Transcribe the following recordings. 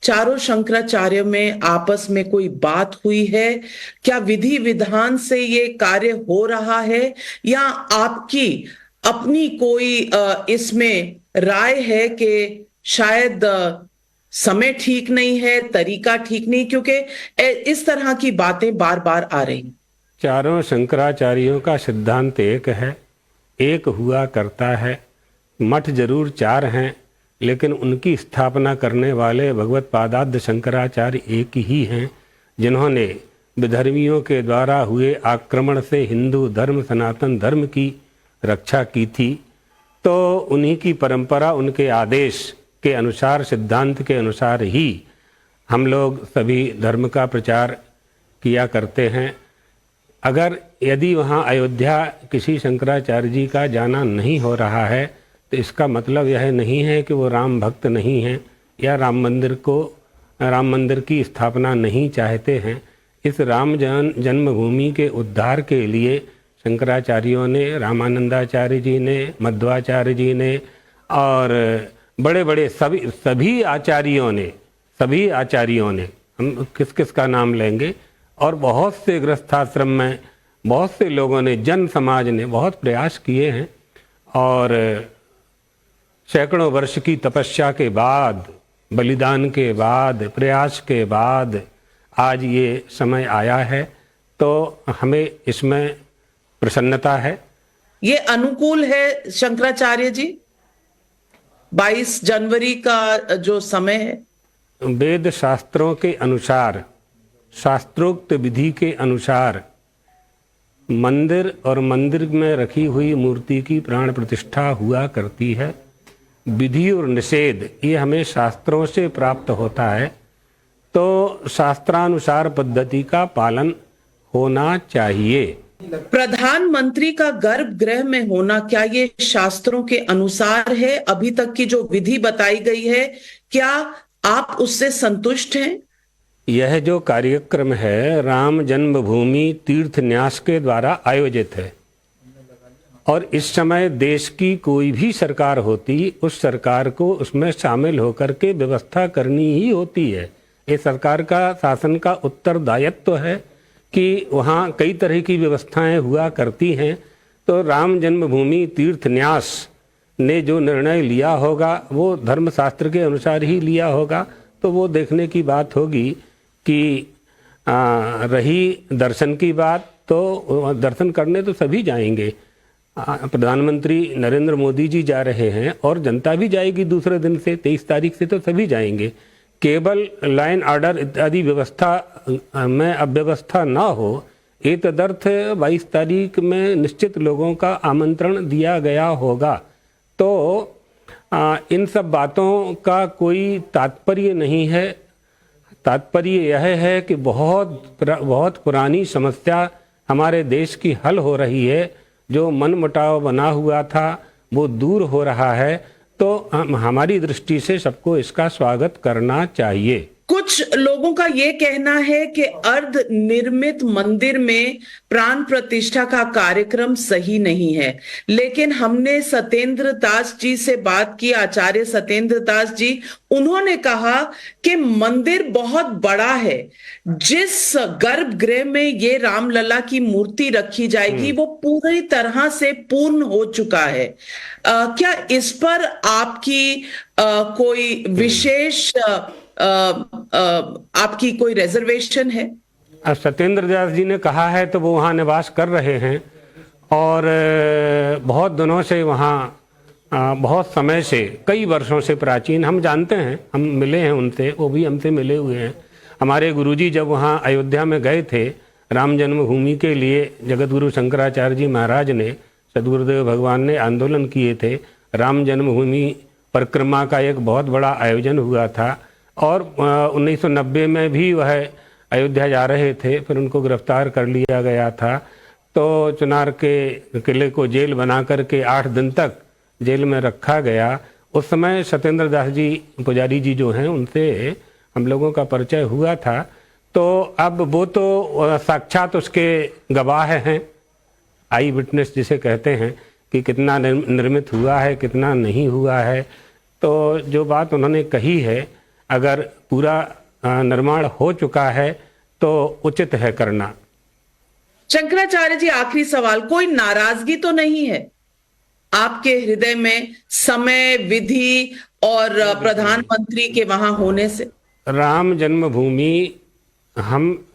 चारों शंकराचार्य में आपस में कोई बात हुई है? क्या विधि विधान से ये कार्य हो रहा है, या आपकी अपनी कोई इसमें राय है कि शायद समय ठीक नहीं है, तरीका ठीक नहीं, क्योंकि इस तरह की बातें बार बार आ रही। चारों शंकराचार्यों का सिद्धांत एक है, एक हुआ करता है। मठ जरूर चार हैं, लेकिन उनकी स्थापना करने वाले भगवत पादाद्य शंकराचार्य एक ही हैं, जिन्होंने विधर्मियों के द्वारा हुए आक्रमण से हिंदू धर्म, सनातन धर्म की रक्षा की थी। तो उन्हीं की परंपरा, उनके आदेश के अनुसार, सिद्धांत के अनुसार ही हम लोग सभी धर्म का प्रचार किया करते हैं। अगर यदि वहाँ अयोध्या किसी शंकराचार्य जी का जाना नहीं हो रहा है, तो इसका मतलब यह नहीं है कि वो राम भक्त नहीं हैं या राम मंदिर की स्थापना नहीं चाहते हैं। इस राम जन्मभूमि के उद्धार के लिए शंकराचार्यों ने, रामानंदाचार्य जी ने, मध्वाचार्य जी ने और बड़े बड़े सभी आचार्यों ने, हम किस किस का नाम लेंगे, और बहुत से गृहस्थाश्रम में बहुत से लोगों ने, जन समाज ने बहुत प्रयास किए हैं। और सैकड़ों वर्ष की तपस्या के बाद, बलिदान के बाद, प्रयास के बाद आज ये समय आया है, तो हमें इसमें प्रसन्नता है। ये अनुकूल है शंकराचार्य जी, 22 जनवरी का जो समय है? वेद शास्त्रों के अनुसार, शास्त्रोक्त विधि के अनुसार मंदिर और मंदिर में रखी हुई मूर्ति की प्राण प्रतिष्ठा हुआ करती है। विधि और निषेध ये हमें शास्त्रों से प्राप्त होता है, तो शास्त्रानुसार पद्धति का पालन होना चाहिए। प्रधानमंत्री का गर्भगृह में होना, क्या ये शास्त्रों के अनुसार है? अभी तक की जो विधि बताई गई है, क्या आप उससे संतुष्ट हैं? यह जो कार्यक्रम है राम जन्मभूमि तीर्थ न्यास के द्वारा आयोजित है, और इस समय देश की कोई भी सरकार होती, उस सरकार को उसमें शामिल होकर के व्यवस्था करनी ही होती है। ये सरकार का, शासन का उत्तरदायित्व है कि वहाँ कई तरह की व्यवस्थाएं हुआ करती हैं। तो राम जन्मभूमि तीर्थ न्यास ने जो निर्णय लिया होगा वो धर्मशास्त्र के अनुसार ही लिया होगा। तो वो देखने की बात होगी कि रही दर्शन की बात, तो दर्शन करने तो सभी जाएंगे। प्रधानमंत्री नरेंद्र मोदी जी जा रहे हैं और जनता भी जाएगी दूसरे दिन से, 23 तारीख से तो सभी जाएंगे। केवल लाइन ऑर्डर इत्यादि व्यवस्था में अव्यवस्था ना हो, ये तदर्थ 22 तारीख में निश्चित लोगों का आमंत्रण दिया गया होगा। तो इन सब बातों का कोई तात्पर्य नहीं है। तात्पर्य यह है कि बहुत पुरानी समस्या हमारे देश की हल हो रही है। जो मनमुटाव बना हुआ था वो दूर हो रहा है, तो हमारी दृष्टि से सबको इसका स्वागत करना चाहिए। कुछ लोगों का ये कहना है कि अर्ध निर्मित मंदिर में प्राण प्रतिष्ठा का कार्यक्रम सही नहीं है, लेकिन हमने सत्येंद्र दास जी से बात की, आचार्य सत्येंद्र दास जी, उन्होंने कहा कि मंदिर बहुत बड़ा है, जिस गर्भगृह में ये रामलला की मूर्ति रखी जाएगी वो पूरी तरह से पूर्ण हो चुका है। क्या इस पर आपकी कोई विशेष आपकी कोई रिजर्वेशन है? सत्येंद्र दास जी ने कहा है तो वो वहाँ निवास कर रहे हैं, और बहुत दिनों से वहाँ, बहुत समय से, कई वर्षों से प्राचीन, हम जानते हैं, हम मिले हैं उनसे, वो भी हमसे मिले हुए हैं। हमारे गुरुजी जब वहाँ अयोध्या में गए थे राम जन्मभूमि के लिए, जगत गुरु शंकराचार्य जी महाराज ने, सदगुरुदेव भगवान ने आंदोलन किए थे। राम जन्मभूमि परिक्रमा का एक बहुत बड़ा आयोजन हुआ था, और 1990 में भी वह अयोध्या जा रहे थे, फिर उनको गिरफ्तार कर लिया गया था। तो चुनार के किले को जेल बना करके 8 दिन तक जेल में रखा गया। उस समय सत्येंद्र दास जी पुजारी जी जो हैं, उनसे हम लोगों का परिचय हुआ था। तो अब वो तो साक्षात उसके गवाह हैं, आई विटनेस जिसे कहते हैं, कि कितना निर्मित हुआ है, कितना नहीं हुआ है। तो जो बात उन्होंने कही है, अगर पूरा निर्माण हो चुका है तो उचित है करना। शंकराचार्य जी, आखिरी सवाल, कोई नाराजगी तो नहीं है आपके हृदय में समय, विधि और प्रधानमंत्री के वहां होने से? राम जन्मभूमि, हम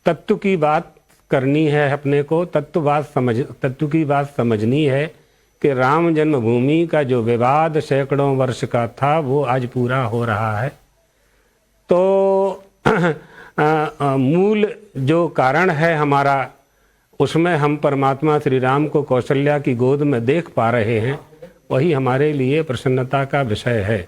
तत्व की बात करनी है, अपने को तत्व की बात समझनी है कि राम जन्मभूमि का जो विवाद सैकड़ों वर्ष का था वो आज पूरा हो रहा है। तो मूल जो कारण है हमारा, उसमें हम परमात्मा श्री राम को कौशल्या की गोद में देख पा रहे हैं, वही हमारे लिए प्रसन्नता का विषय है।